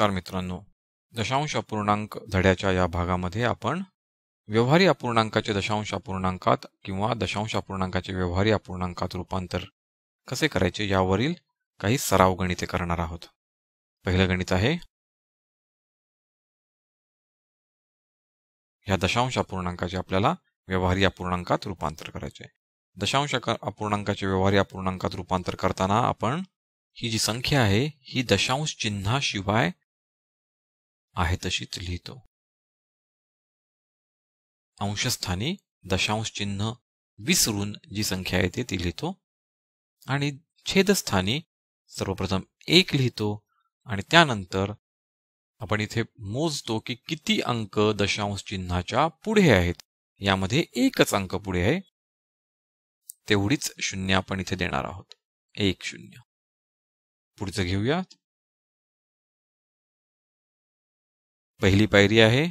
नमस्कार मित्रांनो, दशांश अपूर्णांक धड्याच्या या भागामध्ये आपण व्यवहारी अपूर्णांकाचे दशांश अपूर्णांकात किंवा दशांश अपूर्णांकाचे व्यवहारी अपूर्णांकात रूपांतर कसे करायचे यावरील काही सराव गणिते करणार आहोत। पहिलं गणित आहे, या दशांश अपूर्णांकाचे आपल्याला व्यवहारी अपूर्णांकात रूपांतर करायचे। दशांश अपूर्णांकाचे व्यवहारी अपूर्णांकात रूपांतर करताना आपण ही जी संख्या आहे ही दशांश चिन्हाशिवाय आहे तशीच लिहितो। अंशस्थानी दशांश चिन्ह विसरून जी संख्या येते ती लिहितो आणि छेदस्थानी सर्वप्रथम 1 लिहितो आणि त्यानंतर आपण इथे मोजतो की किती अंक दशांश चिन्हाच्या पुढे आहेत। यामध्ये एकच अंक पुढे आहे, तेवढीच शून्य आपण इथे देणार आहोत, 1 0। पुढचं घेऊया। पहिली पायरी आहे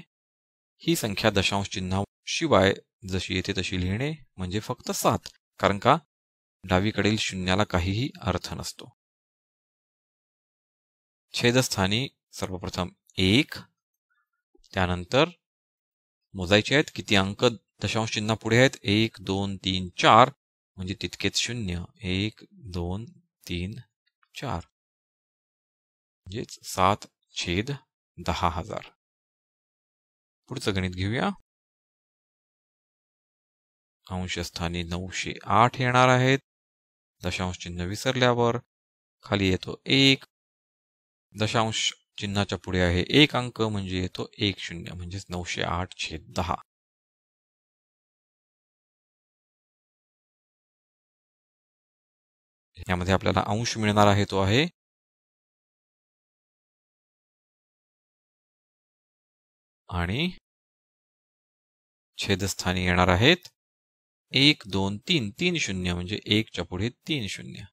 ही संख्या दशांश चिन्हाशिवाय जशी येते तशी लिहिणे, म्हणजे फक्त 7, कारण का डावीकडील शून्याला काहीही अर्थ नसतो। छेदस्थानी सर्वप्रथम 1, त्यानंतर मोजायचे आहेत किती अंक दशांश चिन्हा पुढे आहेत, 1 2 3 4, म्हणजे तितकेच शून्य, 1 2 3 4, म्हणजेच 7/10,000। पुढचं गणित घेऊया। अंशस्थानी 908 येणार आहेत, दशांश चिन्ह विसरल्यावर खाली येतो 1, दशांश चिन्हाच्या पुढे आहे 1 अंक म्हणजे येतो 1 0, म्हणजेच 908/10। यामध्ये आपल्याला अंश मिळणार आहे तो आहे आणि छेदस्थानी येणार आहेत 1 2 3 3 0, म्हणजे 1 च्या पुढे 3 0।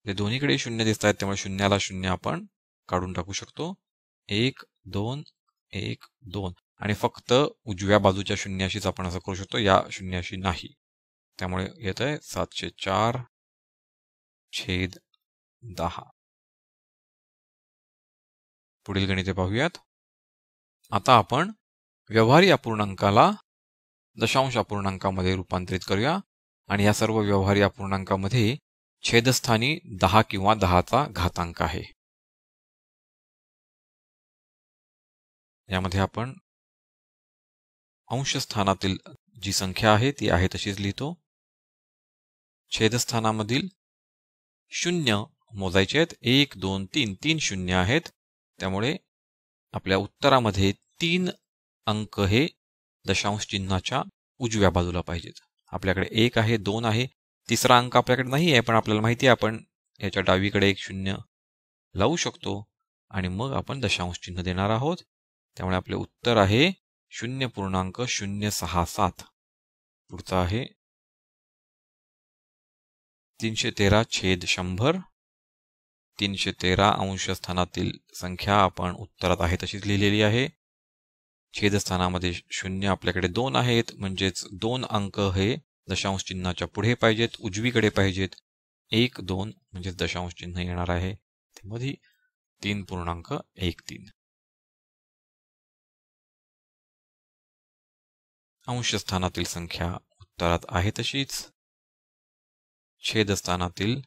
ते दोन्हीकडे शून्य दिसत आहेत, त्यामुळे शून्याला शून्य आपण काढून टाकू शकतो। 1 2 1 2 आणि फक्त उजव्या बाजूच्या शून्याशीच आपण असं करू शकतो, या शून्याशी नाही। त्यामुळे येत आहे 704/10। पुढील गणिते पाहूयात। आता आपण व्यवहारी अपूर्णांकाला दशांश अपूर्णांकामध्ये रूपांतरित करूया आणि या सर्व व्यवहारी अपूर्णांकामध्ये छेदस्थानी 10 किंवा 10चा घातांक आहे। यामध्ये आपण अंशस्थानातील जी संख्या आहे ती आहे तशीच लिहितो। छेदस्थानामधील शून्य मोजायचे आहेत, 1 2 3 3 शून्य आहेत, त्यामुळे आपल्या उत्तरामध्ये 3 अंक हे दशांश चिन्हाच्या उजव्या बाजूला पाहिजेत। आपल्याकडे 1 आहे, 2 आहे, तिसरा अंक आपल्याकडे नाही आहे, पण आपल्याला माहिती आहे आपण याच्या डावीकडे एक शून्य लावू शकतो आणि मग आपण दशांश चिन्ह देणार आहोत। त्यामुळे आपले उत्तर आहे 0.067। पुढचा आहे 313/100। 313 अंशस्थानातील संख्या आपण उत्तरात आहे तशीच लिहिलेली आहे। छेदस्थानामध्ये शून्य आपल्याकडे 2 आहेत, म्हणजेच 2 अंक हे दशांश चिन्हाच्या पुढे पाहिजेत, उजवीकडे पाहिजेत। 1 2 म्हणजे दशांश चिन्ह येणार आहे त्यामध्ये 3.13। अंशस्थानातील संख्या उत्तरात आहे तशीच। छेदस्थानातील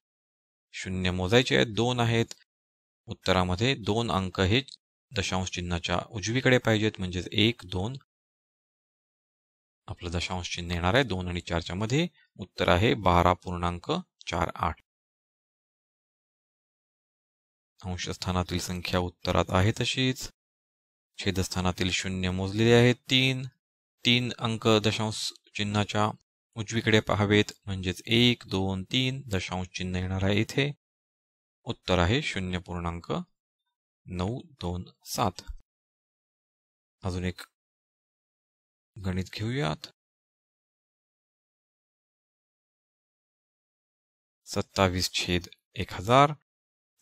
शून्य मोजायचे आहेत, 2 आहेत, उत्तरामध्ये 2 अंक हे दशांश चिन्हाच्या उजवीकडे पाहिजेत, म्हणजेच 1 2, आपलं दशांश चिन्ह येणार आहे 2 आणि 4 च्या मध्ये। उत्तर आहे 12.48। अंशस्थानातील संख्या उत्तरात आहे तशीच। छेदस्थानातील शून्य मोजलेले आहेत 3 अंक दशांश चिन्हाच्या उजवीकडे पाहावेत, म्हणजेच 1 2 3 दशांश चिन्ह येणार आहे इथे। उत्तर आहे 0.927। अजून एक गणित घेऊयात। 27/1000।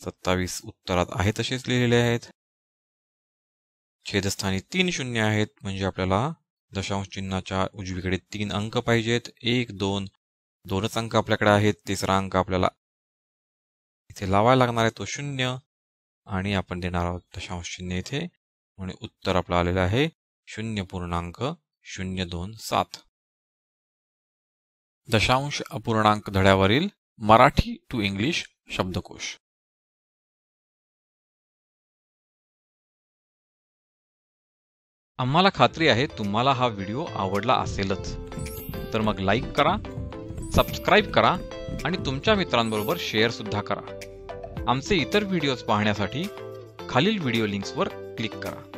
27 उत्तरात आहे तसेच लिहिलेले आहेत। छेदस्थानी 3 शून्य आहेत, म्हणजे आपल्याला दशांश चिन्हाच्या उजवीकडे 3 अंक पाहिजेत। 1 2 दोनच अंक आपल्याकडे आहेत, तिसरा अंक आपल्याला इथे लावायला लागणार आहे तो 0 आणि आपण देणार आहोत दशांश चिन्ह इथे, म्हणून उत्तर आपलं आलेलं आहे 0.027. दशांश अपूर्णांक धड्यावरील मराठी टू इंग्लिश शब्दकोश. आम्हाला खात्री आहे तुम्हाला हा व्हिडिओ आवडला असेलच. तर मग लाईक करा, सबस्क्राईब करा आणि तुमच्या मित्रांबरोबर शेअर सुद्धा करा. आमचे इतर व्हिडिओज पाहण्यासाठी खालील व्हिडिओ लिंक्सवर क्लिक करा.